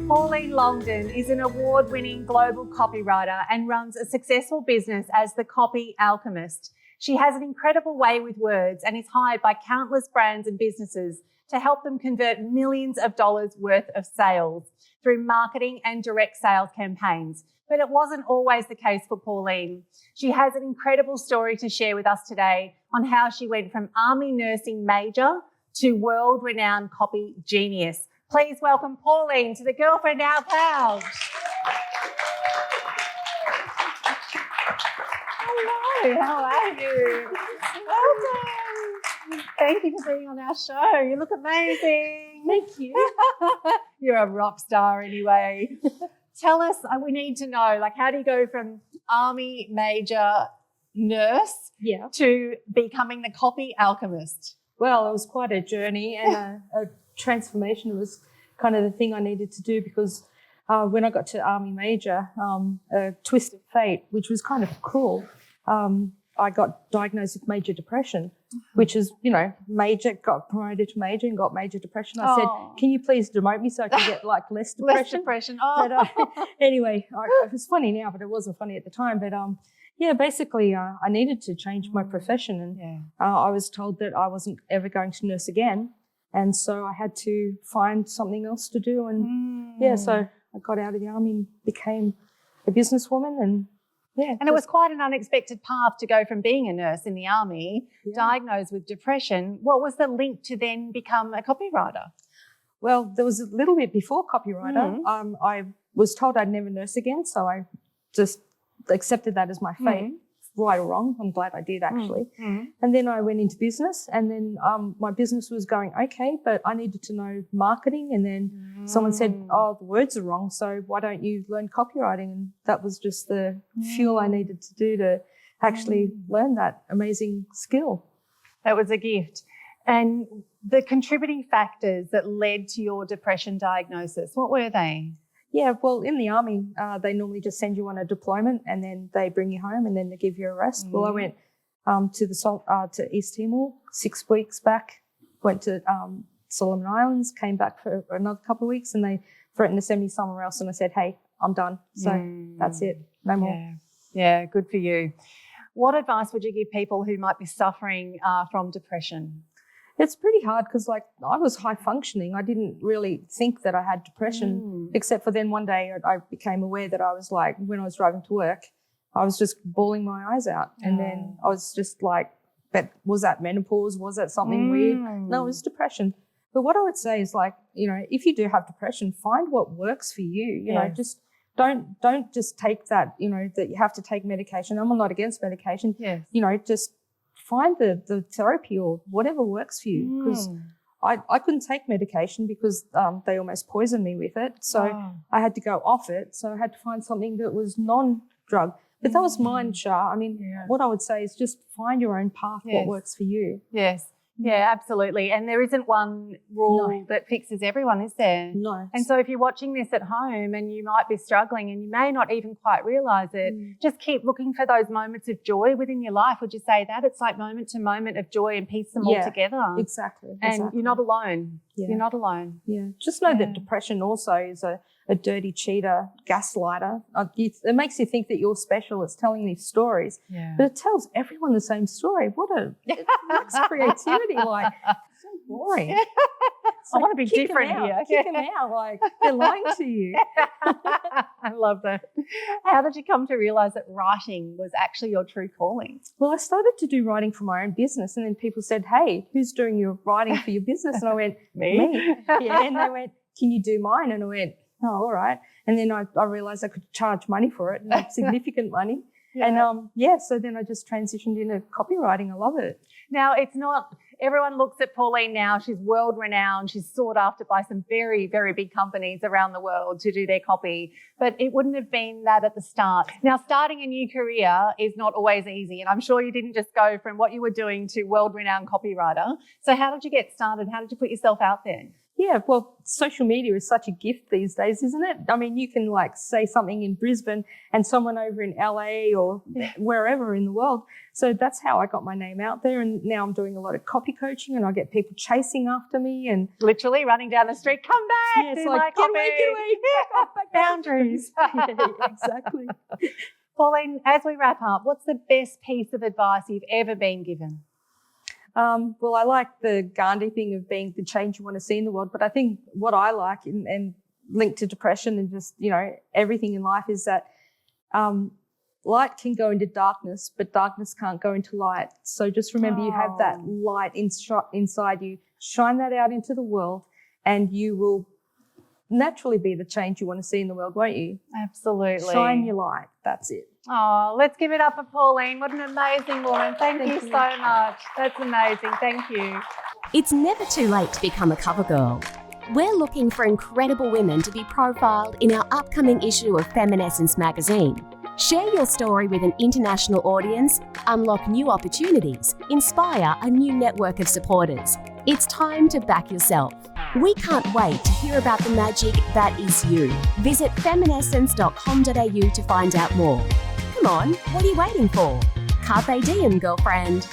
Pauline Longdon is an award-winning global copywriter and runs a successful business as the Copy Alchemist. She has an incredible way with words and is hired by countless brands and businesses to help them convert millions of dollars worth of sales through marketing and direct sales campaigns. But it wasn't always the case for Pauline. She has an incredible story to share with us today on how she went from army nursing major to world-renowned copy genius. Please welcome Pauline to the Girlfriend Out Loud. Hello, how are you? Welcome. Thank you for being on our show. You look amazing. Thank you. You're a rock star anyway. Tell us, we need to know, like, how do you go from army major nurse to becoming the Copy Alchemist? Well, it was quite a journey and a transformation. Was kind of the thing I needed to do because when I got to Army Major, a twist of fate, which was kind of cruel, I got diagnosed with major depression, which is, major, got promoted to major and got major depression. I said, can you please demote me so I can get like less depression? Less depression. Oh. But, anyway, it was funny now, but it wasn't funny at the time. But basically I needed to change my profession and I was told that I wasn't ever going to nurse again. And so I had to find something else to do. And so I got out of the army and became a businesswoman and And it was quite an unexpected path to go from being a nurse in the army, diagnosed with depression. What was the link to then become a copywriter? Well, there was a little bit before copywriter. I was told I'd never nurse again, so I just accepted that as my fate, right or wrong. I'm glad I did, actually. And then I went into business, and then my business was going okay, but I needed to know marketing. And then someone said, oh, the words are wrong, so why don't you learn copywriting? And that was just the fuel I needed to do to actually learn that amazing skill. That was a gift. And the contributing factors that led to your depression diagnosis, what were they? Yeah, well, in the army, they normally just send you on a deployment and then they bring you home and then they give you a rest. Well, I went to East Timor 6 weeks back, went to Solomon Islands, came back for another couple of weeks, and they threatened to send me somewhere else. And I said, hey, I'm done. So that's it. No more. Yeah, good for you. What advice would you give people who might be suffering from depression? It's pretty hard because, I was high functioning. I didn't really think that I had depression, except for then one day I became aware that I was when I was driving to work, I was just bawling my eyes out. And then I was just like, was that menopause? Was that something weird? No, it was depression. But what I would say is if you do have depression, find what works for you. You know, just don't just take that, that you have to take medication. I'm not against medication. Yes. Just find the therapy or whatever works for you, because I couldn't take medication because they almost poisoned me with it. So I had to go off it. So I had to find something that was non-drug. But that was mine, Shar. I mean, what I would say is just find your own path, what works for you. Yes. Yeah, absolutely. And there isn't one rule that fixes everyone, is there? No. And so if you're watching this at home and you might be struggling and you may not even quite realise it, just keep looking for those moments of joy within your life. Would you say that? It's like moment to moment of joy and piece them all together. Exactly. And you're not alone. Yeah. You're not alone. Yeah. Just know that depression also is a dirty cheater, gaslighter. It makes you think that you're special. It's telling these stories. Yeah. But it tells everyone the same story. It lacks creativity. So boring. I want to be different here. Kick them out. They're lying to you. I love that. How did you come to realise that writing was actually your true calling? Well, I started to do writing for my own business, and then people said, hey, who's doing your writing for your business? And I went, me. Yeah. And they went, can you do mine? And I went, oh, all right. And then I realised I could charge money for it, significant money. Yeah. And so then I just transitioned into copywriting. I love it. Now, it's not, everyone looks at Pauline now, she's world renowned, she's sought after by some very, very big companies around the world to do their copy, but it wouldn't have been that at the start. Now, starting a new career is not always easy, and I'm sure you didn't just go from what you were doing to world renowned copywriter. So how did you get started? How did you put yourself out there? Yeah, well, social media is such a gift these days, isn't it? I mean, you can like say something in Brisbane and someone over in LA or wherever in the world. So that's how I got my name out there. And now I'm doing a lot of copy coaching and I get people chasing after me and literally running down the street, come back. yeah, it's do like, my get copy. away, back off, back off. Boundaries. Yeah, exactly. Pauline, as we wrap up, what's the best piece of advice you've ever been given? Well, I like the Gandhi thing of being the change you want to see in the world. But I think what I like and linked to depression and just, everything in life is that light can go into darkness, but darkness can't go into light. So just remember you have that light inside you. Shine that out into the world and you will naturally be the change you want to see in the world, won't you? Absolutely. Shine your light. That's it. Oh, let's give it up for Pauline. What an amazing woman. Thank you so much. That's amazing. Thank you. It's never too late to become a cover girl. We're looking for incredible women to be profiled in our upcoming issue of Feminescence magazine. Share your story with an international audience, unlock new opportunities, inspire a new network of supporters. It's time to back yourself. We can't wait to hear about the magic that is you. Visit feminescence.com.au to find out more. Come on, what are you waiting for? Carpe diem, girlfriend.